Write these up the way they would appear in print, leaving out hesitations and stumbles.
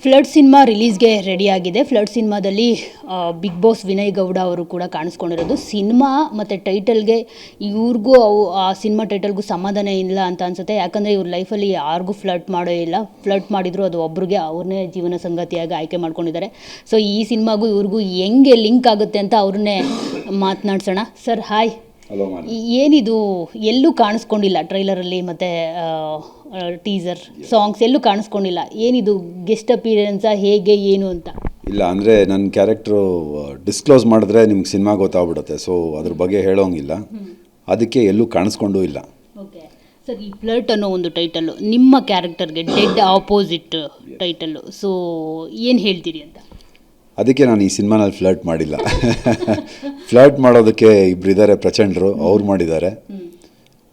Flood cinema ರಿಲೀಸ್ಗೆ ರೆಡಿಯಾಗಿದೆ. Flood ಸಿನಿಮಾದಲ್ಲಿ big boss Vinay Gowda ಅವರು ಕೂಡ ಕಾಣಿಸ್ಕೊಂಡಿರೋದು. ಸಿನಿಮಾ ಮತ್ತು ಟೈಟಲ್ಗೆ ಇವ್ರಿಗೂ ಆ ಸಿನಿಮಾ ಟೈಟಲ್ಗೂ ಸಮಾಧಾನ ಇಲ್ಲ ಅಂತ ಅನಿಸುತ್ತೆ. ಯಾಕಂದರೆ ಇವ್ರ ಲೈಫಲ್ಲಿ ಯಾರಿಗೂ ಫ್ಲಡ್ ಮಾಡೋ ಇಲ್ಲ. ಫ್ಲಡ್ ಮಾಡಿದ್ರು ಅದು ಒಬ್ರಿಗೆ ಅವ್ರನ್ನೇ ಜೀವನ ಸಂಗಾತಿಯಾಗಿ ಆಯ್ಕೆ ಮಾಡ್ಕೊಂಡಿದ್ದಾರೆ. ಸೊ ಈ ಸಿನಿಮಾಗೂ ಇವ್ರಿಗೂ ಹೆಂಗೆ ಲಿಂಕ್ ಆಗುತ್ತೆ ಅಂತ ಅವ್ರನ್ನೇ ಮಾತನಾಡ್ಸೋಣ. Sir hi. ಏನಿದು ಎಲ್ಲೂ ಕಾಣಿಸ್ಕೊಂಡಿಲ್ಲ ಟ್ರೈಲರಲ್ಲಿ ಮತ್ತು ಟೀಸರ್ ಸಾಂಗ್ಸ್ ಎಲ್ಲೂ ಕಾಣಿಸ್ಕೊಂಡಿಲ್ಲ. ಏನಿದು ಗೆಸ್ಟ್ ಅಪಿಯರೆನ್ಸಾ ಹೇಗೆ ಏನು ಅಂತ? ಇಲ್ಲ ಅಂದರೆ ನನ್ನ ಕ್ಯಾರೆಕ್ಟ್ರು ಡಿಸ್ಕ್ಲೋಸ್ ಮಾಡಿದ್ರೆ ನಿಮ್ಗೆ ಸಿನಿಮಾ ಗೊತ್ತಾಗ್ಬಿಡುತ್ತೆ. ಸೊ ಅದ್ರ ಬಗ್ಗೆ ಹೇಳೋಂಗಿಲ್ಲ, ಅದಕ್ಕೆ ಎಲ್ಲೂ ಕಾಣಿಸ್ಕೊಂಡೂ ಇಲ್ಲ. ಓಕೆ ಸರ್, ಈ ಫ್ಲರ್ಟ್ ಅನ್ನೋ ಒಂದು ಟೈಟಲ್ಲು ನಿಮ್ಮ ಕ್ಯಾರೆಕ್ಟರ್ಗೆ ಡೆಡ್ ಆಪೋಸಿಟ್ ಟೈಟಲ್ಲು. ಸೊ ಏನು ಹೇಳ್ತೀರಿ ಅಂತ? ಅದಕ್ಕೆ ನಾನು ಈ ಸಿನಿಮಾನಲ್ಲಿ ಫ್ಲರ್ಟ್ ಮಾಡಿಲ್ಲ. ಫ್ಲರ್ಟ್ ಮಾಡೋದಕ್ಕೆ ಇಬ್ಬರಿದ್ದಾರೆ, ಪ್ರಚಂಡರು, ಅವ್ರು ಮಾಡಿದ್ದಾರೆ.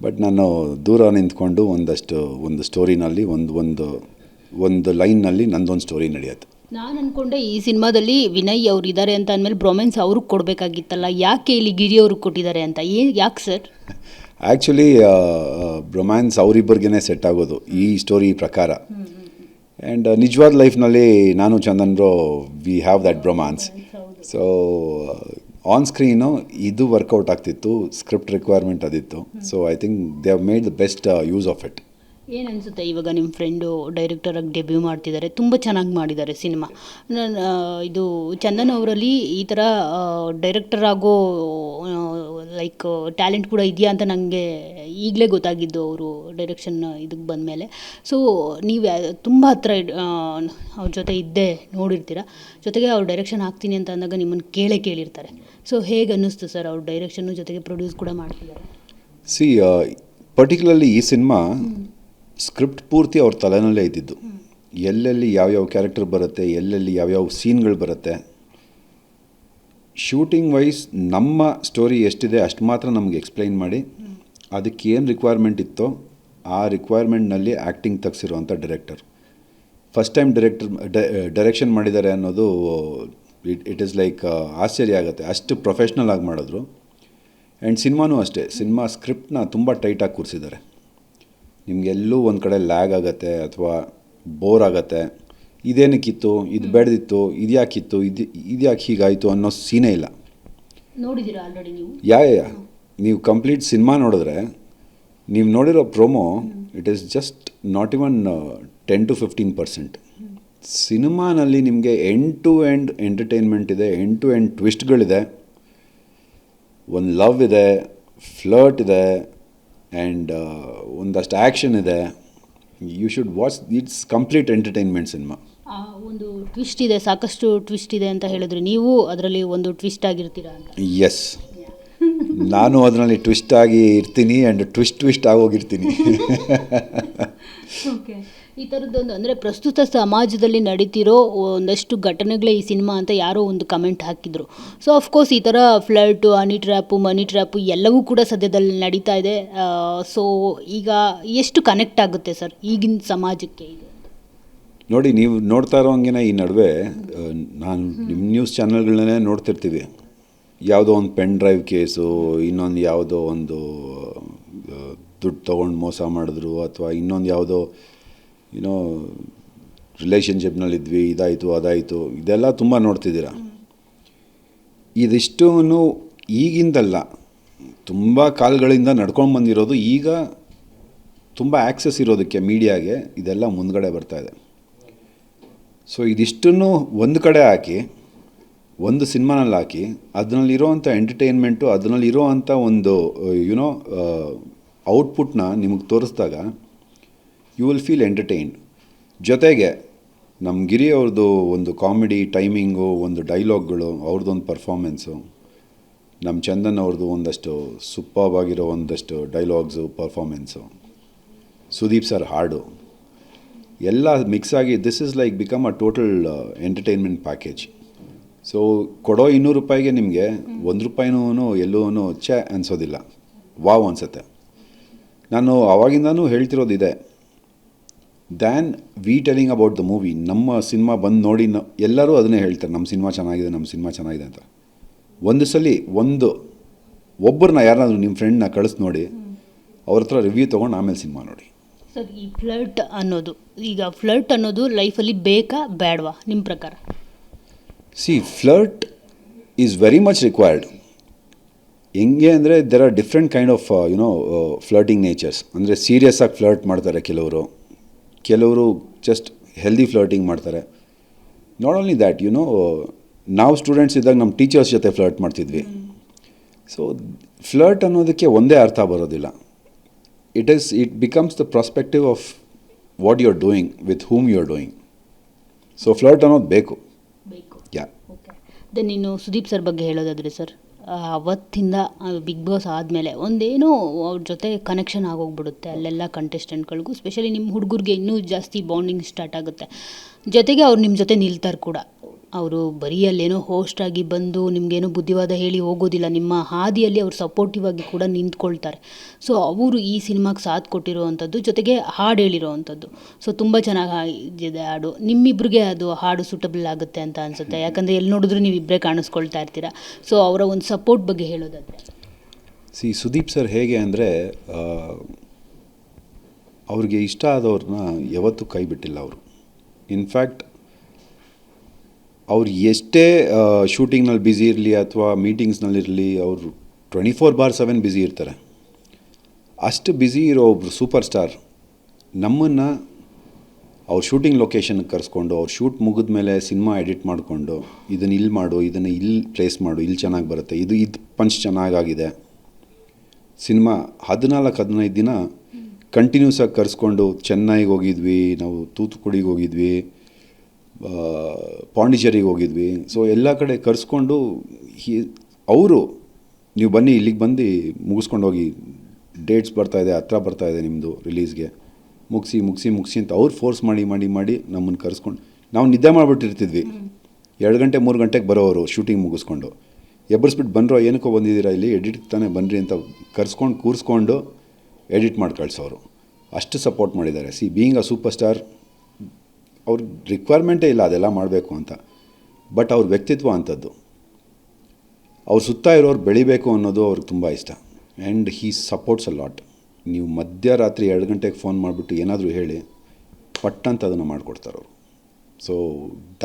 ಬಟ್ ನಾನು ದೂರ ನಿಂತ್ಕೊಂಡು ಒಂದು ಸ್ಟೋರಿನಲ್ಲಿ ಒಂದು ಲೈನ್ನಲ್ಲಿ ನಂದೊಂದು ಸ್ಟೋರಿ ನಡೆಯುತ್ತೆ. ನಾನು ಅಂದ್ಕೊಂಡೆ ಈ ಸಿನಿಮಾದಲ್ಲಿ ವಿನಯ್ ಅವ್ರು ಇದ್ದಾರೆ ಅಂತ ಅಂದಮೇಲೆ ಬ್ರೊಮೆನ್ಸ್ ಅವ್ರಿಗೆ ಕೊಡಬೇಕಾಗಿತ್ತಲ್ಲ, ಯಾಕೆ ಇಲ್ಲಿ ಗಿರಿ ಅವ್ರಿಗೆ ಕೊಟ್ಟಿದ್ದಾರೆ ಅಂತ? ಯಾಕೆ ಸರ್? ಆ್ಯಕ್ಚುಲಿ ಬ್ರೊಮ್ಯಾನ್ಸ್ ಅವರಿಬ್ಬರಿಗೇ ಸೆಟ್ ಆಗೋದು ಈ ಸ್ಟೋರಿ ಪ್ರಕಾರ. ಆ್ಯಂಡ್ ನಿಜವಾದ ಲೈಫ್ನಲ್ಲಿ ನಾನು Chandan bro we have that bromance. So on screen ಇದು ವರ್ಕೌಟ್ ಆಗ್ತಿತ್ತು, ಸ್ಕ್ರಿಪ್ಟ್ ರಿಕ್ವೈರ್ಮೆಂಟ್ ಅದಿತ್ತು. So I think they have made the best use of it. ಏನು ಅನಿಸುತ್ತೆ ಇವಾಗ ನಿಮ್ಮ ಫ್ರೆಂಡು ಡೈರೆಕ್ಟರಾಗಿ ಡೆಬ್ಯೂ ಮಾಡ್ತಿದ್ದಾರೆ, ತುಂಬ ಚೆನ್ನಾಗಿ ಮಾಡಿದ್ದಾರೆ ಸಿನಿಮಾ. ಇದು ಚಂದನ್ ಅವರಲ್ಲಿ ಈ ಥರ ಡೈರೆಕ್ಟರ್ ಆಗೋ ಲೈಕ್ ಟ್ಯಾಲೆಂಟ್ ಕೂಡ ಇದೆಯಾ ಅಂತ ನನಗೆ ಈಗಲೇ ಗೊತ್ತಾಗಿದ್ದು ಅವರು ಡೈರೆಕ್ಷನ್ ಇದಕ್ಕೆ ಬಂದಮೇಲೆ. ಸೊ ನೀವು ತುಂಬ ಹತ್ರ ಅವ್ರ ಜೊತೆ ಇದ್ದೇ ನೋಡಿರ್ತೀರ, ಜೊತೆಗೆ ಅವ್ರು ಡೈರೆಕ್ಷನ್ ಹಾಕ್ತೀನಿ ಅಂತ ಅಂದಾಗ ನಿಮ್ಮನ್ನು ಕೇಳಿರ್ತಾರೆ. ಸೊ ಹೇಗೆ ಅನ್ನಿಸ್ತು ಸರ್ ಅವ್ರ ಡೈರೆಕ್ಷನ್ನು ಜೊತೆಗೆ ಪ್ರೊಡ್ಯೂಸ್ ಕೂಡ ಮಾಡ್ತಿದ್ದಾರೆ? ಪರ್ಟಿಕ್ಯುಲರ್ಲಿ ಈ ಸಿನಿಮಾ ಸ್ಕ್ರಿಪ್ಟ್ ಪೂರ್ತಿ ಅವ್ರ ತಲೆನಲ್ಲೇ ಇದ್ದಿದ್ದು. ಎಲ್ಲೆಲ್ಲಿ ಯಾವ್ಯಾವ ಕ್ಯಾರೆಕ್ಟರ್ ಬರುತ್ತೆ, ಎಲ್ಲೆಲ್ಲಿ ಯಾವ್ಯಾವ ಸೀನ್ಗಳು ಬರುತ್ತೆ, ಶೂಟಿಂಗ್ ವೈಸ್ ನಮ್ಮ ಸ್ಟೋರಿ ಎಷ್ಟಿದೆ ಅಷ್ಟು ಮಾತ್ರ ನಮಗೆ ಎಕ್ಸ್ಪ್ಲೈನ್ ಮಾಡಿ ಅದಕ್ಕೆ ಏನು ರಿಕ್ವೈರ್ಮೆಂಟ್ ಇತ್ತೋ ಆ ರಿಕ್ವೈರ್ಮೆಂಟ್ನಲ್ಲಿ ಆ್ಯಕ್ಟಿಂಗ್ ತೆಗ್ಸಿರೋವಂಥ ಡೈರೆಕ್ಟರ್. ಫಸ್ಟ್ ಟೈಮ್ ಡೈರೆಕ್ಷನ್ ಮಾಡಿದ್ದಾರೆ ಅನ್ನೋದು ಇಟ್ ಈಸ್ ಲೈಕ್ ಆಶ್ಚರ್ಯ ಆಗುತ್ತೆ, ಅಷ್ಟು ಪ್ರೊಫೆಷ್ನಲ್ ಆಗಿ ಮಾಡಿದ್ರು. ಆ್ಯಂಡ್ ಸಿನಿಮಾನೂ ಅಷ್ಟೇ, ಸಿನಿಮಾ ಸ್ಕ್ರಿಪ್ಟ್ನ ತುಂಬ ಟೈಟಾಗಿ ಕೂರಿಸಿದ್ದಾರೆ. ನಿಮಗೆಲ್ಲೂ ಒಂದು ಕಡೆ ಲ್ಯಾಗ್ ಆಗುತ್ತೆ ಅಥವಾ ಬೋರ್ ಆಗುತ್ತೆ, ಇದೇನಕ್ಕಿತ್ತು, ಇದು ಬೇಡದಿತ್ತು, ಇದು ಯಾಕಿತ್ತು, ಇದು ಯಾಕೆ ಹೀಗಾಯಿತು ಅನ್ನೋ ಸೀನೇ ಇಲ್ಲ. ನೋಡಿದ್ದೀರಾ ಆಲ್ರೆಡಿ ನೀವು? ನೀವು ಕಂಪ್ಲೀಟ್ ಸಿನಿಮಾ ನೋಡಿದ್ರೆ ನೀವು ನೋಡಿರೋ promo it is just not even 10 to 15%. ಸಿನಿಮಾನಲ್ಲಿ ನಿಮಗೆ ಎಂಡ್ ಟು ಎಂಡ್ ಎಂಟರ್ಟೈನ್ಮೆಂಟ್ ಇದೆ, ಎಂಡ್ ಟು ಎಂಡ್ ಟ್ವಿಸ್ಟ್ಗಳಿದೆ, ಒಂದು ಲವ್ ಇದೆ, ಫ್ಲರ್ಟ್ ಇದೆ, ಆ್ಯಂಡ್ ಒಂದಷ್ಟು ಆ್ಯಕ್ಷನ್ ಇದೆ. You should watch, it's complete entertainment cinema. ಒಂದು ಟ್ವಿಸ್ಟ್ ಇದೆ, ಸಾಕಷ್ಟು ಟ್ವಿಸ್ಟ್ ಇದೆ ಅಂತ ಹೇಳಿದ್ರೆ ನೀವು ಅದರಲ್ಲಿ ಒಂದು ಟ್ವಿಸ್ಟ್ ಆಗಿರ್ತೀರಾ ಅಂತ? ಎಸ್, ನಾನು ಅದರಲ್ಲಿ ಟ್ವಿಸ್ಟ್ ಆಗಿ ಇರ್ತೀನಿ ಆ್ಯಂಡ್ ಟ್ವಿಸ್ಟ್ ಆಗೋಗಿರ್ತೀನಿ. ಓಕೆ, ಈ ಥರದ್ದೊಂದು ಅಂದರೆ ಪ್ರಸ್ತುತ ಸಮಾಜದಲ್ಲಿ ನಡೀತಿರೋ ಒಂದಷ್ಟು ಘಟನೆಗಳೇ ಈ ಸಿನಿಮಾ ಅಂತ ಯಾರೋ ಒಂದು ಕಮೆಂಟ್ ಹಾಕಿದರು. ಸೊ ಅಫ್ಕೋರ್ಸ್ ಈ ಥರ ಫ್ಲರ್ಟು, ಹನಿ ಟ್ರ್ಯಾಪು, ಮನಿ ಟ್ರ್ಯಾಪು ಎಲ್ಲವೂ ಕೂಡ ಸದ್ಯದಲ್ಲಿ ನಡೀತಾ ಇದೆ. ಸೊ ಈಗ ಎಷ್ಟು ಕನೆಕ್ಟ್ ಆಗುತ್ತೆ ಸರ್ ಈಗಿನ ಸಮಾಜಕ್ಕೆ ಇದು? ನೋಡಿ, ನೀವು ನೋಡ್ತಾ ಇರೋಂಗೆ ಈ ನಡುವೆ ನಾನು ನಿಮ್ಮ ನ್ಯೂಸ್ ಚಾನಲ್ಗಳನ್ನೇ ನೋಡ್ತಿರ್ತೀವಿ. ಯಾವುದೋ ಒಂದು ಪೆನ್ ಡ್ರೈವ್ ಕೇಸು, ಇನ್ನೊಂದು ಯಾವುದೋ ಒಂದು ದುಡ್ಡು ತೊಗೊಂಡು ಮೋಸ ಮಾಡಿದ್ರು, ಅಥವಾ ಇನ್ನೊಂದು ಯಾವುದೋ ರಿಲೇಷನ್ಶಿಪ್ನಲ್ಲಿದ್ವಿ, ಇದಾಯಿತು ಅದಾಯಿತು, ಇದೆಲ್ಲ ತುಂಬ ನೋಡ್ತಿದ್ದೀರ. ಇದಿಷ್ಟೂ ಈಗಿಂದಲ್ಲ, ತುಂಬ ಕಾಲಗಳಿಂದ ನಡ್ಕೊಂಡು ಬಂದಿರೋದು. ಈಗ ತುಂಬ ಆ್ಯಕ್ಸಸ್ ಇರೋದಕ್ಕೆ ಮೀಡಿಯಾಗೆ ಇದೆಲ್ಲ ಮುಂದ್ಗಡೆ ಬರ್ತಾಯಿದೆ. ಸೊ ಇದಿಷ್ಟನ್ನು ಒಂದು ಕಡೆ ಹಾಕಿ ಒಂದು ಸಿನಿಮಾನಲ್ಲಿ ಹಾಕಿ ಅದರಲ್ಲಿರೋವಂಥ ಎಂಟರ್ಟೈನ್ಮೆಂಟು, ಅದರಲ್ಲಿರೋವಂಥ ಒಂದು ಔಟ್ಪುಟ್ನ ನಿಮಗೆ ತೋರಿಸಿದಾಗ ಯು ವಿಲ್ ಫೀಲ್ ಎಂಟರ್ಟೈನ್ಡ್. ಜೊತೆಗೆ ನಮ್ಮ ಗಿರಿ ಅವ್ರದ್ದು ಒಂದು ಕಾಮಿಡಿ ಟೈಮಿಂಗು, ಒಂದು ಡೈಲಾಗ್ಗಳು, ಅವ್ರದ್ದೊಂದು ಪರ್ಫಾರ್ಮೆನ್ಸು, ನಮ್ಮ ಚಂದನ್ ಅವ್ರದ್ದು ಒಂದಷ್ಟು ಸೂಪರ್ಬ್ ಆಗಿರೋ ಒಂದಷ್ಟು ಡೈಲಾಗ್ಸು, ಪರ್ಫಾರ್ಮೆನ್ಸು, ಸುದೀಪ್ ಸರ್ ಹಾಡು ಎಲ್ಲ ಮಿಕ್ಸ್ ಆಗಿ this is like become a total entertainment package. So ಕೊಡೋ 200 ರೂಪಾಯಿಗೆ ನಿಮಗೆ 1 ರೂಪಾಯಿನೂ ಎಲ್ಲೂ ಅನಿಸೋದಿಲ್ಲ, ವಾವ್ ಅನಿಸುತ್ತೆ. ನಾನು ಆವಾಗಿಂದನೂ ಹೇಳ್ತಿರೋದಿದೆ, then we telling about the movie. ನಮ್ಮ ಸಿನಿಮಾ ಬಂದು ನೋಡಿ ಎಲ್ಲರೂ ಅದನ್ನೇ ಹೇಳ್ತಾರೆ, ನಮ್ಮ ಸಿನಿಮಾ ಚೆನ್ನಾಗಿದೆ ಅಂತ. ಒಂದು ಸಲ ಒಬ್ಬರನ್ನ ಯಾರನ್ನಾದ್ರೂ ನಿಮ್ಮ ಫ್ರೆಂಡ್ನ ಕಳಿಸಿ ನೋಡಿ, ಅವ್ರ ಹತ್ರ ರಿವ್ಯೂ ತೊಗೊಂಡು ಆಮೇಲೆ ಸಿನಿಮಾ ನೋಡಿ. ಸರ್, ಈ ಫ್ಲರ್ಟ್ ಅನ್ನೋದು ಲೈಫಲ್ಲಿ ಬೇಕಾ ಬೇಡವಾ ನಿಮ್ಮ ಪ್ರಕಾರ? C flirt is very much required. ಹೆಂಗೆ ಅಂದರೆ there are different kind of flirting nature's. ಅಂದರೆ ಸೀರಿಯಸ್ ಆಗಿ ಫ್ಲರ್ಟ್ ಮಾಡ್ತಾರೆ ಕೆಲವರು ಜಸ್ಟ್ ಹೆಲ್ದಿ ಫ್ಲರ್ಟಿಂಗ್ ಮಾಡ್ತಾರೆ. ನಾಟ್ ಓನ್ಲಿ ದ್ಯಾಟ್, ನಾವು ಸ್ಟೂಡೆಂಟ್ಸ್ ಇದ್ದಾಗ ನಮ್ಮ ಟೀಚರ್ಸ್ ಜೊತೆ ಫ್ಲರ್ಟ್ ಮಾಡ್ತಿದ್ವಿ. ಸೊ ಫ್ಲರ್ಟ್ ಅನ್ನೋದಕ್ಕೆ ಒಂದೇ ಅರ್ಥ ಬರೋದಿಲ್ಲ. It becomes the prospective of what you are doing with whom you are doing. So flirt ಅನ್ನೋದು ಬೇಕು. ಯಾ. ಓಕೆ. ದೆನ್ ಇನ್ನು ಸುದೀಪ್ ಸರ್ ಬಗ್ಗೆ ಹೇಳೋದಾದರೆ ಸರ್, ಅವತ್ತಿಂದ ಬಿಗ್ ಬಾಸ್ ಆದಮೇಲೆ ಒಂದೇನೋ ಅವ್ರ ಜೊತೆ ಕನೆಕ್ಷನ್ ಆಗೋಗ್ಬಿಡುತ್ತೆ ಅಲ್ಲೆಲ್ಲ ಕಂಟೆಸ್ಟೆಂಟ್ಗಳಿಗೂ. ಸ್ಪೆಷಲಿ ನಿಮ್ಮ ಹುಡುಗರಿಗೆ ಇನ್ನೂ ಜಾಸ್ತಿ ಬಾಂಡಿಂಗ್ ಸ್ಟಾರ್ಟ್ ಆಗುತ್ತೆ. ಜೊತೆಗೆ ಅವ್ರು ನಿಮ್ಮ ಜೊತೆ ನಿಲ್ತಾರೆ ಕೂಡ. ಅವರು ಬರೀ ಅಲ್ಲೇನೋ ಹೋಸ್ಟ್ ಆಗಿ ಬಂದು ನಿಮಗೇನೋ ಬುದ್ಧಿವಾದ ಹೇಳಿ ಹೋಗೋದಿಲ್ಲ. ನಿಮ್ಮ ಹಾದಿಯಲ್ಲಿ ಅವ್ರು ಸಪೋರ್ಟಿವ್ ಆಗಿ ಕೂಡ ನಿಂತ್ಕೊಳ್ತಾರೆ. ಸೊ ಅವರು ಈ ಸಿನಿಮಾಗೆ ಸಾಥ್ ಕೊಟ್ಟಿರೋ ಅಂಥದ್ದು, ಜೊತೆಗೆ ಹಾಡು ಹೇಳಿರೋ ಅಂಥದ್ದು. ಸೊ ತುಂಬ ಚೆನ್ನಾಗಿದೆ ಹಾಡು. ನಿಮ್ಮಿಬ್ರಿಗೆ ಅದು ಹಾಡು ಸೂಟಬಲ್ ಆಗುತ್ತೆ ಅಂತ ಅನಿಸುತ್ತೆ. ಯಾಕಂದರೆ ಎಲ್ಲಿ ನೋಡಿದ್ರು ನೀವು ಇಬ್ಬರೇ ಕಾಣಿಸ್ಕೊಳ್ತಾ ಇರ್ತೀರಾ. ಸೊ ಅವರ ಒಂದು ಸಪೋರ್ಟ್ ಬಗ್ಗೆ ಹೇಳೋದಾದರೆ? ಸುದೀಪ್ ಸರ್ ಹೇಗೆ ಅಂದರೆ ಅವ್ರಿಗೆ ಇಷ್ಟ ಆದವ್ರನ್ನ ಯಾವತ್ತೂ ಕೈ ಬಿಟ್ಟಿಲ್ಲ ಅವರು. ಇನ್ಫ್ಯಾಕ್ಟ್ ಅವ್ರು ಎಷ್ಟೇ ಶೂಟಿಂಗ್ನಲ್ಲಿ ಬ್ಯುಸಿ ಇರಲಿ ಅಥವಾ ಮೀಟಿಂಗ್ಸ್ನಲ್ಲಿರಲಿ, ಅವರು 24/7 ಬ್ಯುಸಿ ಇರ್ತಾರೆ. ಅಷ್ಟು ಬ್ಯುಸಿ ಇರೋ ಒಬ್ಬರು ಸೂಪರ್ ಸ್ಟಾರ್ ನಮ್ಮನ್ನು ಅವ್ರ ಶೂಟಿಂಗ್ ಲೊಕೇಶನ್ಗೆ ಕರೆಸ್ಕೊಂಡು, ಅವ್ರು ಶೂಟ್ ಮುಗಿದ ಮೇಲೆ ಸಿನಿಮಾ ಎಡಿಟ್ ಮಾಡಿಕೊಂಡು, ಇದನ್ನು ಇಲ್ಲಿ ಮಾಡು, ಇದನ್ನು ಇಲ್ಲಿ ಪ್ಲೇಸ್ ಮಾಡು, ಇಲ್ಲಿ ಚೆನ್ನಾಗಿ ಬರುತ್ತೆ, ಇದು ಪಂಚ್ ಚೆನ್ನಾಗಾಗಿದೆ. ಸಿನಿಮಾ 14-15 ದಿನ ಕಂಟಿನ್ಯೂಸ್ ಆಗಿ ಕರೆಸ್ಕೊಂಡು, ಚೆನ್ನೈಗೆ ಹೋಗಿದ್ವಿ, ನಾವು ತೂತುಕುಡಿಗೆ ಹೋಗಿದ್ವಿ, ಪಾಂಡಿಚೇರಿಗೆ ಹೋಗಿದ್ವಿ. ಸೊ ಎಲ್ಲ ಕಡೆ ಕರೆಸ್ಕೊಂಡು ಅವರು ನೀವು ಬನ್ನಿ ಇಲ್ಲಿಗೆ ಬಂದು ಮುಗಿಸ್ಕೊಂಡು ಹೋಗಿ, ಡೇಟ್ಸ್ ಬರ್ತಾಯಿದೆ, ಹತ್ರ ಬರ್ತಾಯಿದೆ ನಿಮ್ಮದು ರಿಲೀಸ್ಗೆ, ಮುಗಿಸಿ ಅಂತ ಅವ್ರು ಫೋರ್ಸ್ ಮಾಡಿ ನಮ್ಮನ್ನು ಕರೆಸ್ಕೊಂಡು, ನಾವು ನಿದ್ದೆ ಮಾಡಿಬಿಟ್ಟಿರ್ತಿದ್ವಿ. 2 ಗಂಟೆ 3 ಗಂಟೆಗೆ ಬರೋವರು ಶೂಟಿಂಗ್ ಮುಗಿಸ್ಕೊಂಡು, ಎಬ್ಬರಿಸ್ಬಿಟ್ಟು ಬಂರೋ, ಏನಕ್ಕೋ ಬಂದಿದ್ದೀರಾ ಇಲ್ಲಿ ಎಡಿಟ್ ತಾನೇ ಬನ್ನಿರಿ ಅಂತ ಕರೆಸ್ಕೊಂಡು ಕೂರಿಸ್ಕೊಂಡು ಎಡಿಟ್ ಮಾಡಿ ಕಳಿಸೋರು. ಅಷ್ಟು ಸಪೋರ್ಟ್ ಮಾಡಿದ್ದಾರೆ. ಬೀಯಿಂಗ್ ಅ ಸೂಪರ್ ಸ್ಟಾರ್ ಅವ್ರ ರಿಕ್ವೈರ್ಮೆಂಟೇ ಇಲ್ಲ ಅದೆಲ್ಲ ಮಾಡಬೇಕು ಅಂತ. ಬಟ್ ಅವ್ರ ವ್ಯಕ್ತಿತ್ವ ಅಂಥದ್ದು. ಅವ್ರ ಸುತ್ತ ಇರೋರು ಬೆಳಿಬೇಕು ಅನ್ನೋದು ಅವ್ರಿಗೆ ತುಂಬ ಇಷ್ಟ. And he supports a lot. ನೀವು ಮಧ್ಯರಾತ್ರಿ 2 ಗಂಟೆಗೆ ಫೋನ್ ಮಾಡಿಬಿಟ್ಟು ಏನಾದರೂ ಹೇಳಿ ಪಟ್ಟಂತ ಅದನ್ನು ಮಾಡಿಕೊಡ್ತಾರೆ ಅವರು. So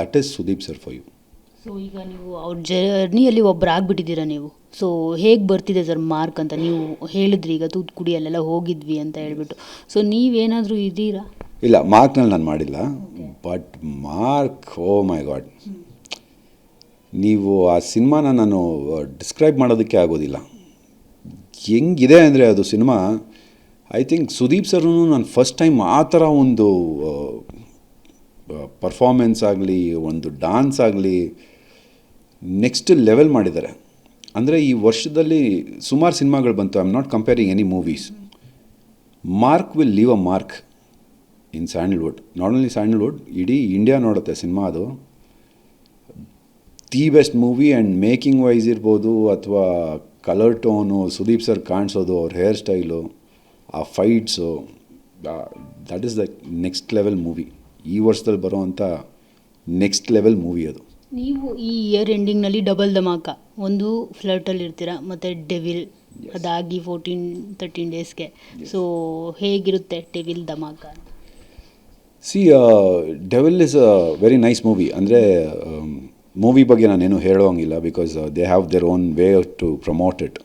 that is Sudeep sir for you. So ಈಗ ನೀವು ಅವ್ರ ಜರ್ನಿಯಲ್ಲಿ ಒಬ್ಬರು ಆಗಿಬಿಟ್ಟಿದ್ದೀರಾ ನೀವು. ಸೊ ಹೇಗೆ ಬರ್ತಿದೆ ಸರ್ ಮಾರ್ಕ್ ಅಂತ? ನೀವು ಹೇಳಿದ್ರಿ ಈಗ ತೂತುಕುಡಿ ಅಲ್ಲೆಲ್ಲ ಹೋಗಿದ್ವಿ ಅಂತ ಹೇಳ್ಬಿಟ್ಟು. ಸೊ ನೀವೇನಾದರೂ ಇದ್ದೀರಾ? ಇಲ್ಲ, ಮಾರ್ಕ್ನಲ್ಲಿ ನಾನು ಮಾಡಿಲ್ಲ. But Mark, oh my God, ನೀವು ಆ ಸಿನಿಮಾನ ನಾನು ಡಿಸ್ಕ್ರೈಬ್ ಮಾಡೋದಕ್ಕೆ ಆಗೋದಿಲ್ಲ. ಹೆಂಗಿದೆ ಅಂದರೆ ಅದು ಸಿನಿಮಾ, ಐ ಥಿಂಕ್ ಸುದೀಪ್ ಸರ್ನು ನಾನು ಫಸ್ಟ್ ಟೈಮ್ ಆ ಥರ ಒಂದು ಪರ್ಫಾರ್ಮೆನ್ಸ್ ಆಗಲಿ, ಒಂದು ಡಾನ್ಸ್ ಆಗಲಿ ನೆಕ್ಸ್ಟ್ ಲೆವೆಲ್ ಮಾಡಿದ್ದಾರೆ. ಅಂದರೆ ಈ ವರ್ಷದಲ್ಲಿ ಸುಮಾರು ಸಿನಿಮಾಗಳು ಬಂತು. I am not comparing any movies. Mark will leave a mark in Sandalwood. Not only Sandalwood, ಇಡೀ ಇಂಡಿಯಾ ನೋಡುತ್ತೆ ಸಿನಿಮಾ. ಅದು the best movie. And making wise ಇರ್ಬೋದು ಅಥವಾ ಕಲರ್ ಟೋನು, ಸುದೀಪ್ ಸರ್ ಕಾಣಿಸೋದು, ಅವ್ರ ಹೇರ್ ಸ್ಟೈಲು, ಆ fights, that is the next level movie. ಈ ವರ್ಷದಲ್ಲಿ ಬರೋವಂಥ ನೆಕ್ಸ್ಟ್ ಲೆವೆಲ್ ಮೂವಿ ಅದು. ನೀವು ಈ ಇಯರ್ ಎಂಡಿಂಗ್ನಲ್ಲಿ ಡಬಲ್ ಧಮಾಕ, ಒಂದು ಫ್ಲರ್ಟಲ್ಲಿ ಇರ್ತೀರಾ ಮತ್ತು ಡೆವಿಲ್, ಅದಾಗಿ 14-13 ಡೇಸ್ಗೆ. ಸೊ ಹೇಗಿರುತ್ತೆ Devil Dhamaka? Devil is a very nice movie. ಅಂದರೆ ಮೂವಿ ಬಗ್ಗೆ ನಾನೇನು ಹೇಳೋಂಗಿಲ್ಲ, because they have their own way to promote it.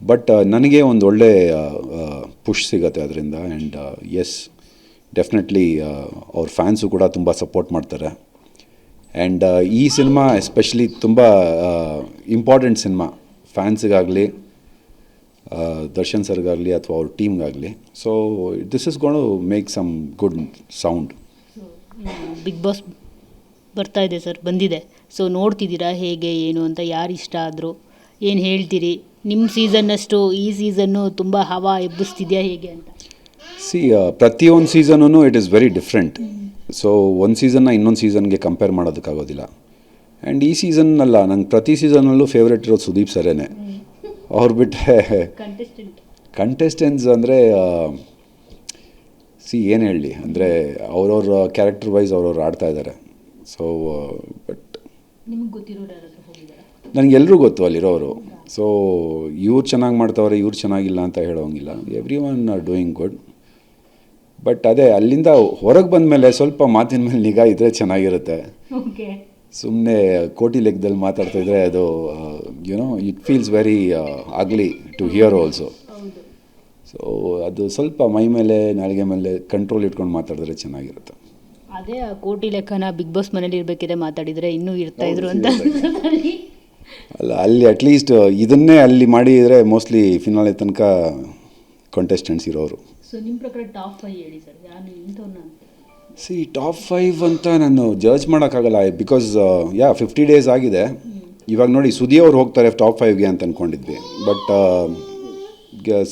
But ನನಗೆ ಒಂದು ಒಳ್ಳೆ ಪುಷ್ ಸಿಗುತ್ತೆ ಅದರಿಂದ. ಆ್ಯಂಡ್ ಎಸ್, ಡೆಫಿನೆಟ್ಲಿ ಅವ್ರ ಫ್ಯಾನ್ಸು ಕೂಡ ತುಂಬ ಸಪೋರ್ಟ್ ಮಾಡ್ತಾರೆ. ಆ್ಯಂಡ್ ಈ ಸಿನಿಮಾ ಎಸ್ಪೆಷಲಿ ತುಂಬ ಇಂಪಾರ್ಟೆಂಟ್ ಸಿನಿಮಾ ಫ್ಯಾನ್ಸಿಗಾಗಲಿ, ದರ್ಶನ್ ಸರ್ಗಾಗಲಿ ಅಥವಾ ಅವ್ರ ಟೀಮ್ಗಾಗಲಿ. So this is gonna make some good sound. Bigg Boss ಬರ್ತಾ ಇದೆ ಸರ್, ಬಂದಿದೆ. ಸೊ ನೋಡ್ತಿದ್ದೀರಾ ಹೇಗೆ ಏನು ಅಂತ? ಯಾರು ಇಷ್ಟ ಆದರು? ಏನು ಹೇಳ್ತೀರಿ? ನಿಮ್ಮ ಸೀಸನ್ನಷ್ಟು ಈ ಸೀಸನ್ನು ತುಂಬ ಹವಾ ಎಬ್ಬಿಸ್ತಿದೆಯಾ ಹೇಗೆ ಅಂತ? ಪ್ರತಿಯೊಂದು ಸೀಸನೂ it is very different. So ಒಂದು ಸೀಸನ್ನ ಇನ್ನೊಂದು ಸೀಸನ್ಗೆ ಕಂಪೇರ್ ಮಾಡೋದಕ್ಕಾಗೋದಿಲ್ಲ. ಆ್ಯಂಡ್ ಈ ಸೀಸನ್ನಲ್ಲ, ನಂಗೆ ಪ್ರತಿ ಸೀಸನಲ್ಲೂ ಫೇವ್ರೇಟ್ ಇರೋದು ಸುದೀಪ್ ಸರೇನೆ. ಅವ್ರು ಬಿಟ್ಟರೆ ಕಂಟೆಸ್ಟೆಂಟ್ಸ್ ಅಂದರೆ ಏನು ಹೇಳಲಿ, ಅಂದರೆ ಅವ್ರವ್ರ ಕ್ಯಾರೆಕ್ಟರ್ ವೈಸ್ ಅವ್ರವ್ರು ಆಡ್ತಾ ಇದ್ದಾರೆ. ಸೊ ಬಟ್ ನಿಮ್ಗೆ ಗೊತ್ತಿರೋರು ಯಾರಾದರೂ ಹೋಗಿದ್ದಾರೆ? ನನಗೆಲ್ಲರೂ ಗೊತ್ತು ಅಲ್ಲಿರೋರು. ಸೊ ಇವ್ರು ಚೆನ್ನಾಗಿ ಮಾಡ್ತಾವ್ರೆ, ಇವ್ರು ಚೆನ್ನಾಗಿಲ್ಲ ಅಂತ ಹೇಳೋಂಗಿಲ್ಲ. Every one are doing good. But ಅದೇ ಅಲ್ಲಿಂದ ಹೊರಗೆ ಬಂದಮೇಲೆ ಸ್ವಲ್ಪ ಮಾತಿನ ಮೇಲೆ ನಿಗಾ ಇದ್ದರೆ ಚೆನ್ನಾಗಿರುತ್ತೆ. ಓಕೆ. ಸುಮ್ಮನೆ ಕೋಟಿ ಲೆಕ್ಕದಲ್ಲಿ ಮಾತಾಡ್ತಾ ಇದ್ದರೆ ಅದು ಯುನೋ ಇಟ್ ಫೀಲ್ಸ್ ವೆರಿ ಆಗ್ಲಿ ಟು ಹಿಯರ್ ಆಲ್ಸೋ. ಸೊ ಅದು ಸ್ವಲ್ಪ ಮೈ ಮೇಲೆ ನಾಲಿಗೆ ಮೇಲೆ ಕಂಟ್ರೋಲ್ ಇಟ್ಕೊಂಡು ಮಾತಾಡಿದ್ರೆ ಚೆನ್ನಾಗಿರುತ್ತೆ. ಅದೇ ಆ ಕೋಟಿ ಲೆಕ್ಕನ ಬಿಗ್ ಬಾಸ್ ಮನೇಲಿ ಇರಬೇಕಿದೆ ಮಾತಾಡಿದರೆ ಇನ್ನೂ ಇರ್ತಾ ಇದ್ರು ಅಂತ. ಅಲ್ಲ, ಅಲ್ಲಿ ಅಟ್ಲೀಸ್ಟ್ ಇದನ್ನೇ ಅಲ್ಲಿ ಮಾಡಿದರೆ ಮೋಸ್ಟ್ಲಿ ಫಿನಾಲೆ ತನಕ ಕಂಟೆಸ್ಟೆಂಟ್ಸ್ ಇರೋರು. ಸೊ ನಿಮ್ಮ ಪ್ರಕಾರ ಟಾಪ್ 5 ಹೇಳಿ ಸರ್, ಯಾರು ಇಂಥವ್ರನ್ನ ಅಂತ? ಟಾಪ್ 5 ಅಂತ ನಾನು ಜಡ್ಜ್ ಮಾಡೋಕ್ಕಾಗಲ್ಲ, ಬಿಕಾಸ್ 50 ಡೇಸ್ ಆಗಿದೆ. ಇವಾಗ ನೋಡಿ ಸುದಿ ಅವ್ರು ಹೋಗ್ತಾರೆ ಟಾಪ್ 5ಗೆ ಅಂತ ಅಂದ್ಕೊಂಡಿದ್ವಿ, ಬಟ್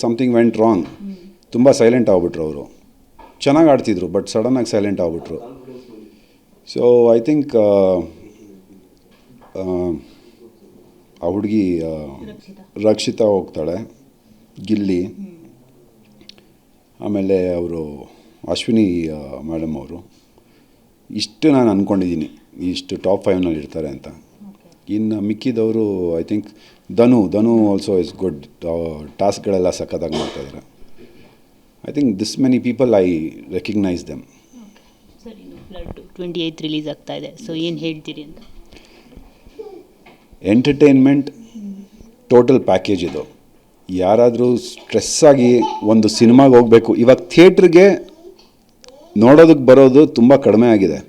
ಸಮಥಿಂಗ್ ವೆಂಟ್ ರಾಂಗ್. ತುಂಬ ಸೈಲೆಂಟ್ ಆಗ್ಬಿಟ್ರು ಅವರು. ಚೆನ್ನಾಗಿ ಆಡ್ತಿದ್ರು ಬಟ್ ಸಡನ್ನಾಗಿ ಸೈಲೆಂಟ್ ಆಗ್ಬಿಟ್ರು. ಸೊ ಐ ಥಿಂಕ್ ಆ ಹುಡುಗಿ ರಕ್ಷಿತಾ ಹೋಗ್ತಾಳೆ, ಗಿಲ್ಲಿ, ಆಮೇಲೆ ಅವರು ಅಶ್ವಿನಿ ಮೇಡಮ್ ಅವರು. ಇಷ್ಟು ನಾನು ಅಂದ್ಕೊಂಡಿದ್ದೀನಿ ಇಷ್ಟು ಟಾಪ್ 5ನಲ್ಲಿ ಇರ್ತಾರೆ ಅಂತ. ಇನ್ನು ಮಿಕ್ಕಿದವರು I think Dhanu also is good. ಟಾಸ್ಕ್ಗಳೆಲ್ಲ ಸಖತ್ತಾಗಿ ಮಾಡ್ತಾಯಿದ್ದಾರೆ. I think this many people I recognise them. Sir, ಇನ್ನು ಫ್ಲಡ್ 28 ರಿಲೀಸ್ ಆಗ್ತಾ ಇದೆ, ಸೊ ಏನು ಹೇಳ್ತೀರಿ ಅಂತ? ಎಂಟರ್ಟೈನ್ಮೆಂಟ್ ಟೋಟಲ್ ಪ್ಯಾಕೇಜ್ ಇದು. ಯಾರಾದರೂ ಸ್ಟ್ರೆಸ್ಸಾಗಿ ಒಂದು ಸಿನಿಮಾಗೆ ಹೋಗಬೇಕು, ಇವಾಗ ಥಿಯೇಟ್ರಿಗೆ ನೋಡೋದಕ್ಕೆ ಬರೋದು ತುಂಬ ಕಡಿಮೆ ಆಗಿದೆ.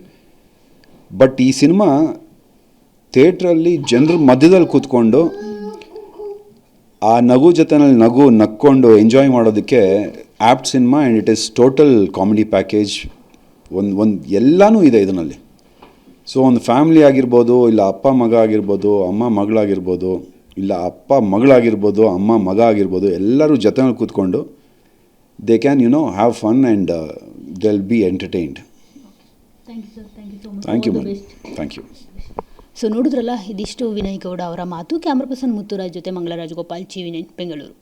ಬಟ್ ಈ ಸಿನಿಮಾ ಥಿಯೇಟ್ರಲ್ಲಿ ಜನರ ಮಧ್ಯದಲ್ಲಿ ಕೂತ್ಕೊಂಡು ಆ ನಗು ಜೊತೆನಲ್ಲಿ ನಕ್ಕೊಂಡು ಎಂಜಾಯ್ ಮಾಡೋದಕ್ಕೆ apt cinema. And it is total comedy package. ಒಂದು ಎಲ್ಲನೂ ಇದೆ ಇದರಲ್ಲಿ. ಸೊ ಒಂದು ಫ್ಯಾಮ್ಲಿ ಆಗಿರ್ಬೋದು, ಇಲ್ಲ ಅಪ್ಪ ಮಗ ಆಗಿರ್ಬೋದು, ಅಮ್ಮ ಮಗಳಾಗಿರ್ಬೋದು, ಇಲ್ಲ ಅಪ್ಪ ಮಗಳಾಗಿರ್ಬೋದು, ಅಮ್ಮ ಮಗ ಆಗಿರ್ಬೋದು, ಎಲ್ಲರೂ ಜೊತೆನಲ್ಲಿ ಕೂತ್ಕೊಂಡು they can have fun and they will be entertained. Thank you madam. Thank you. So ನೋಡಿದ್ರಲ್ಲ, ಇದಿಷ್ಟು ವಿನಯ್ ಗೌಡ ಅವರ ಮಾತು. ಕ್ಯಾಮ್ರಾ ಪರ್ಸನ್ ಮುತ್ತುರಾಜ್ ಜೊತೆ ಮಂಗಳರಾಜ್ ಗೋಪಾಲ್, ಟಿವಿ9 ಬೆಂಗಳೂರು.